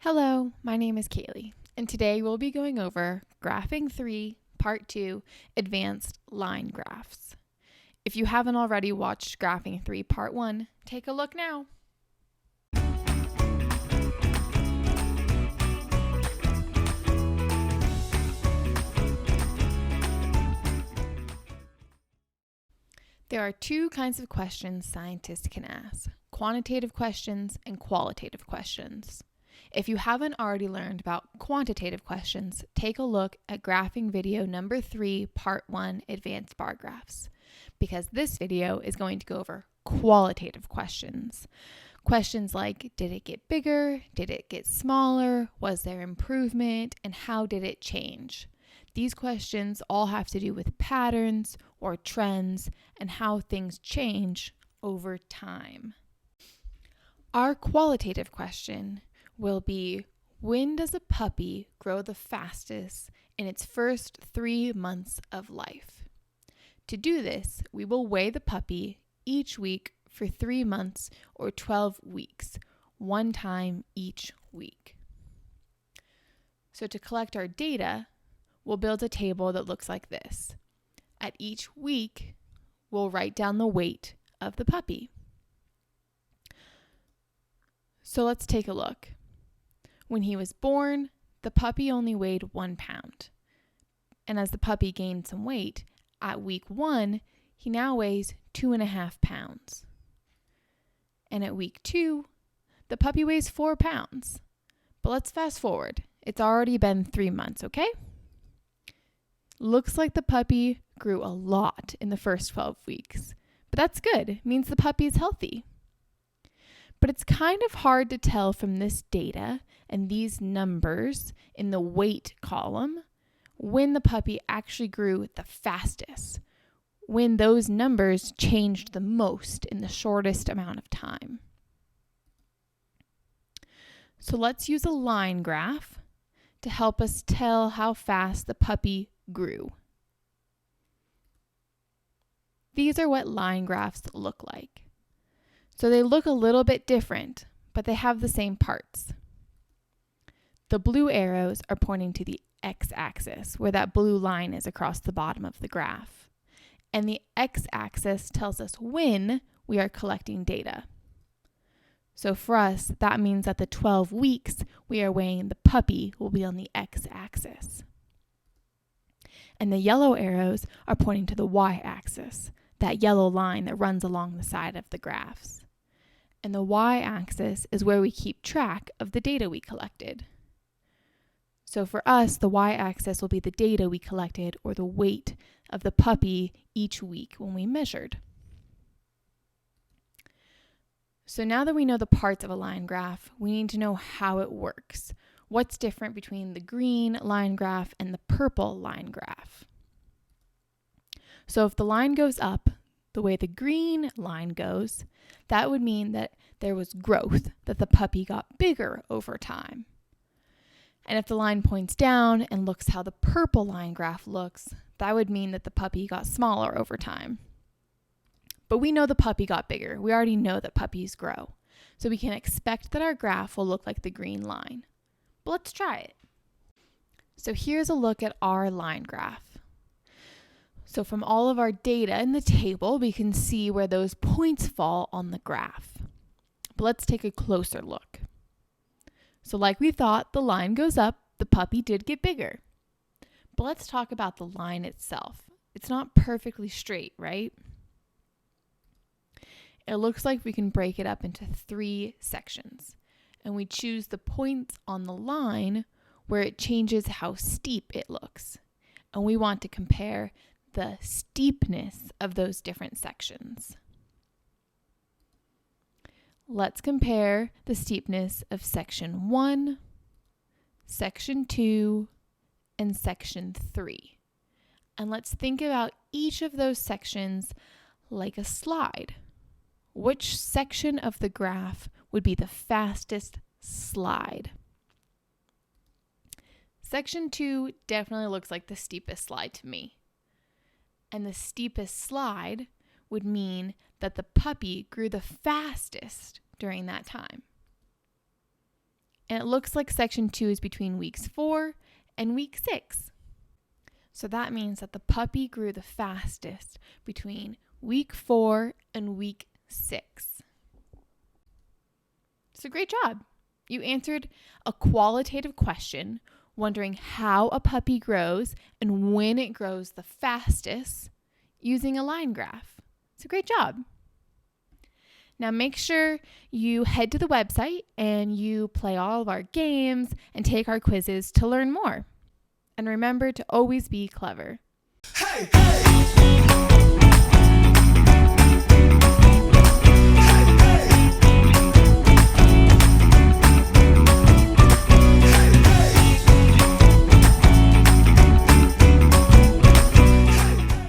Hello, my name is Kaylee, and today we'll be going over Graphing 3, Part 2, Advanced Line Graphs. If you haven't already watched Graphing 3, Part 1, take a look now. There are two kinds of questions scientists can ask: quantitative questions and qualitative questions. If you haven't already learned about quantitative questions, take a look at graphing video number 3, part 1, advanced bar graphs, because this video is going to go over qualitative questions. Questions like, did it get bigger? Did it get smaller? Was there improvement? And how did it change? These questions all have to do with patterns or trends and how things change over time. Our qualitative question will be, when does a puppy grow the fastest in its first 3 months of life? To do this, we will weigh the puppy each week for 3 months or 12 weeks, one time each week. So to collect our data, we'll build a table that looks like this. At each week, we'll write down the weight of the puppy. So let's take a look. When he was born, the puppy only weighed 1 pound. And as the puppy gained some weight, at week 1, he now weighs 2.5 pounds. And at week 2, the puppy weighs 4 pounds. But let's fast forward. It's already been 3 months, okay? Looks like the puppy grew a lot in the first 12 weeks. But that's good. It means the puppy is healthy. But it's kind of hard to tell from this data and these numbers in the weight column when the puppy actually grew the fastest, when those numbers changed the most in the shortest amount of time. So let's use a line graph to help us tell how fast the puppy grew. These are what line graphs look like. So they look a little bit different, but they have the same parts. The blue arrows are pointing to the x-axis, where that blue line is across the bottom of the graph. And the x-axis tells us when we are collecting data. So for us, that means that the 12 weeks we are weighing the puppy will be on the x-axis. And the yellow arrows are pointing to the y-axis, that yellow line that runs along the side of the graphs. And the y-axis is where we keep track of the data we collected. So for us, the y-axis will be the data we collected or the weight of the puppy each week when we measured. So now that we know the parts of a line graph, we need to know how it works. What's different between the green line graph and the purple line graph? So if the line goes up the way the green line goes, that would mean that there was growth, that the puppy got bigger over time. And if the line points down and looks how the purple line graph looks, that would mean that the puppy got smaller over time. But we know the puppy got bigger. We already know that puppies grow. So we can expect that our graph will look like the green line. But let's try it. So here's a look at our line graph. So from all of our data in the table, we can see where those points fall on the graph. But let's take a closer look. So like we thought, the line goes up, the puppy did get bigger. But let's talk about the line itself. It's not perfectly straight, right? It looks like we can break it up into 3 sections. And we choose the points on the line where it changes how steep it looks. And we want to compare the steepness of those different sections. Let's compare the steepness of section 1, section 2, and section 3. And let's think about each of those sections like a slide. Which section of the graph would be the fastest slide? Section 2 definitely looks like the steepest slide to me. And the steepest slide would mean that the puppy grew the fastest during that time. And it looks like section 2 is between weeks 4 and week 6. So that means that the puppy grew the fastest between week 4 and week 6. So great job. You answered a qualitative question wondering how a puppy grows and when it grows the fastest using a line graph. So great job. Now make sure you head to the website and you play all of our games and take our quizzes to learn more. And remember to always be clever. Hey, hey!